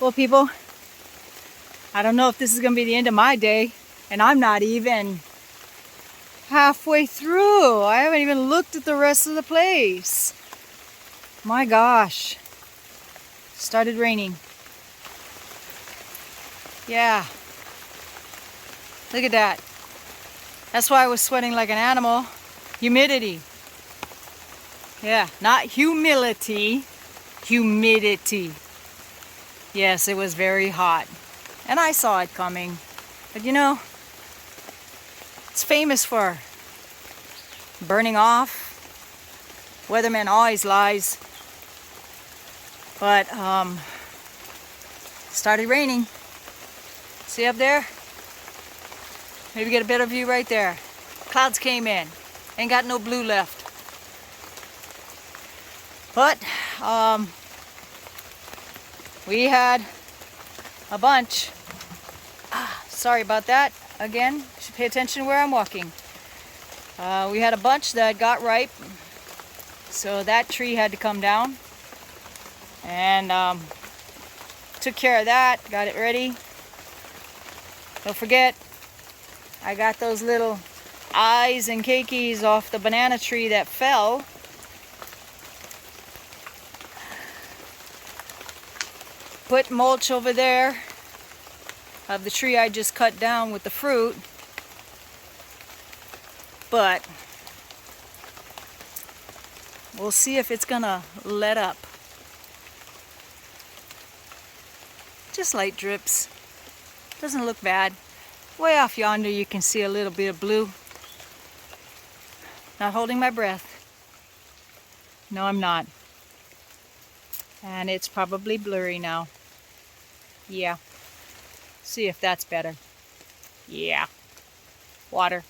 Well, people, I don't know if this is going to be the end of my day, and I'm not even halfway through. I haven't even looked at the rest of the place. My gosh. Started raining. Yeah. Look at that. That's why I was sweating like an animal. Humidity. Yeah, not humility, humidity. Yes, it was very hot. And I saw it coming. But you know, it's famous for burning off. Weatherman always lies. But started raining. See up there? Maybe get a better view right there. Clouds came in. Ain't got no blue left. But we had a bunch. Sorry about that. Again, should pay attention where I'm walking. We had a bunch that got ripe, so that tree had to come down. And took care of that, got it ready. Don't forget, I got those little eyes and keikis off the banana tree that fell. Put mulch over there of the tree I just cut down with the fruit. But we'll see if it's gonna let up. Just light drips. Doesn't look bad. Way off yonder you can see a little bit of blue. Not holding my breath. No, I'm not. And it's probably blurry now. Yeah. See if that's better. Yeah. Water.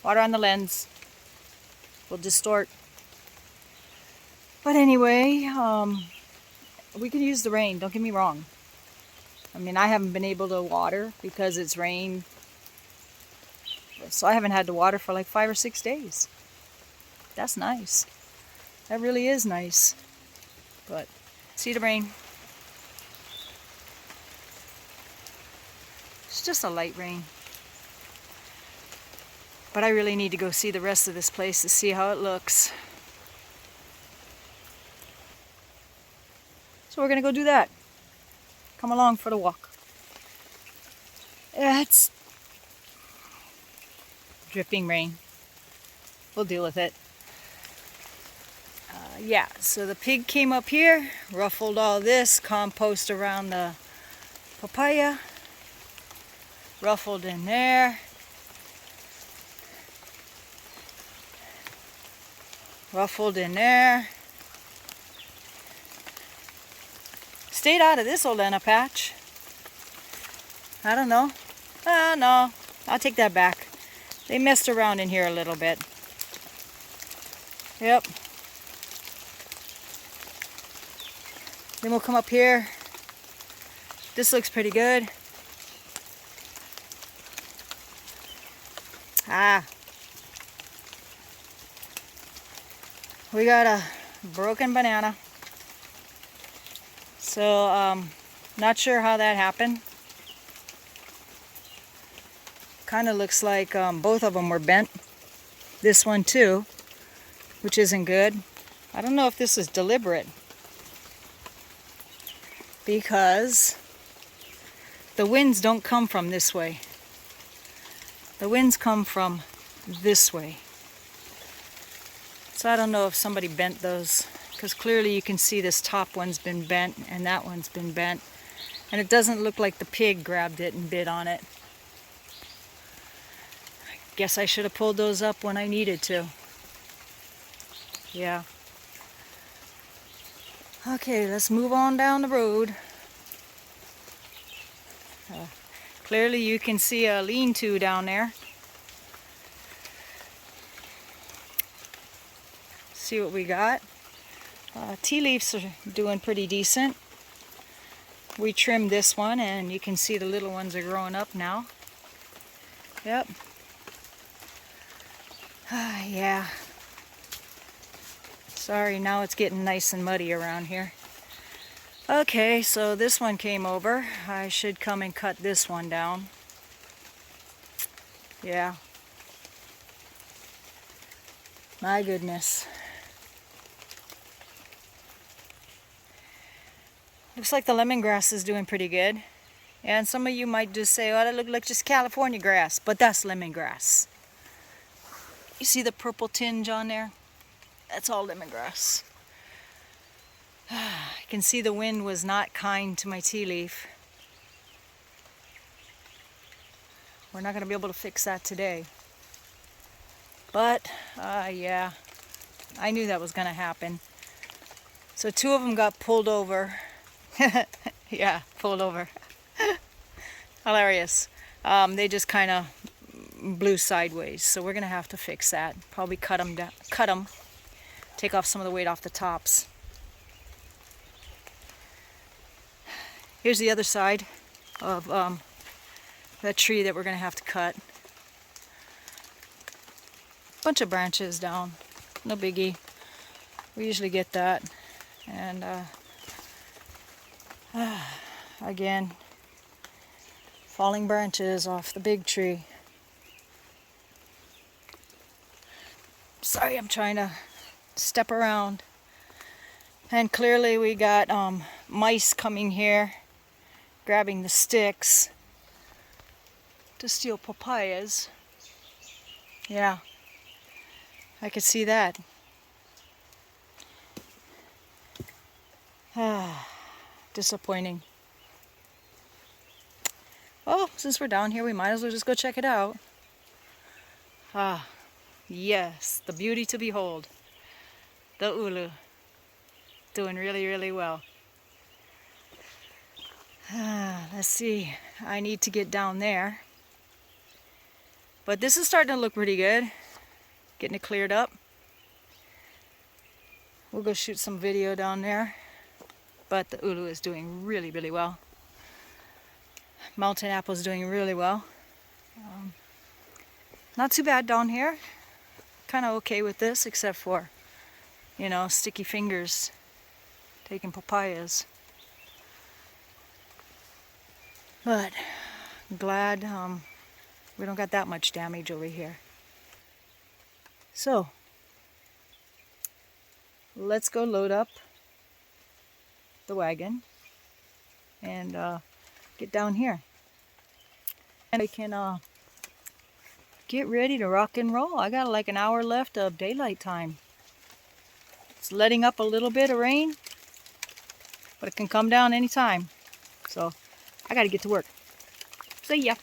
Water on the lens. Will distort. But anyway, we can use the rain, don't get me wrong. I mean, I haven't been able to water because it's rained. So I haven't had to water for like 5 or 6 days. That's nice. That really is nice. But see the rain. It's just a light rain. But I really need to go see the rest of this place to see how it looks. So we're gonna go do that. Come along for the walk. It's dripping rain. We'll deal with it. Yeah, so the pig came up here, ruffled all this compost around the papaya, ruffled in there, ruffled in there. Stayed out of this Olena patch. I don't know. No, I'll take that back. They messed around in here a little bit. Yep. Then we'll come up here. This looks pretty good. We got a broken banana. So, not sure how that happened. Kind of looks like both of them were bent. This one too, which isn't good. I don't know if this is deliberate, because the winds don't come from this way. The winds come from this way. So I don't know if somebody bent those, because clearly you can see this top one's been bent and that one's been bent. And it doesn't look like the pig grabbed it and bit on it. I guess I should have pulled those up when I needed to. Yeah. Okay, let's move on down the road. Clearly you can see a lean-to down there. See what we got. Tea leaves are doing pretty decent. We trimmed this one and you can see the little ones are growing up now. Yep. Yeah. Sorry, now it's getting nice and muddy around here. Okay, so this one came over. I should come and cut this one down. Yeah. My goodness. Looks like the lemongrass is doing pretty good. And some of you might just say, oh, that looks like just California grass, but that's lemongrass. You see the purple tinge on there? That's all lemongrass. I can see the wind was not kind to my tea leaf. We're not going to be able to fix that today. But, yeah, I knew that was going to happen. So 2 of them got pulled over. Yeah, pulled over. Hilarious. They just kind of blew sideways, so we're going to have to fix that. Probably cut them, take off some of the weight off the tops. Here's the other side of that tree that we're going to have to cut. Bunch of branches down, no biggie. We usually get that. And again, falling branches off the big tree. Sorry, I'm trying to step around. And clearly we got mice coming here, grabbing the sticks to steal papayas. Yeah, I could see that. Disappointing. Oh, since we're down here, we might as well just go check it out. Yes, the beauty to behold. The ulu. Doing really, really well. Let's see. I need to get down there. But this is starting to look pretty good. Getting it cleared up. We'll go shoot some video down there. But the ulu is doing really, really well. Mountain apple is doing really well. Not too bad down here. Kind of okay with this, except for, you know, sticky fingers taking papayas. But I'm glad we don't got that much damage over here. So let's go load up the wagon and get down here. And I can get ready to rock and roll. I got like an hour left of daylight time. It's letting up a little bit of rain, but it can come down anytime. So I got to get to work. See ya.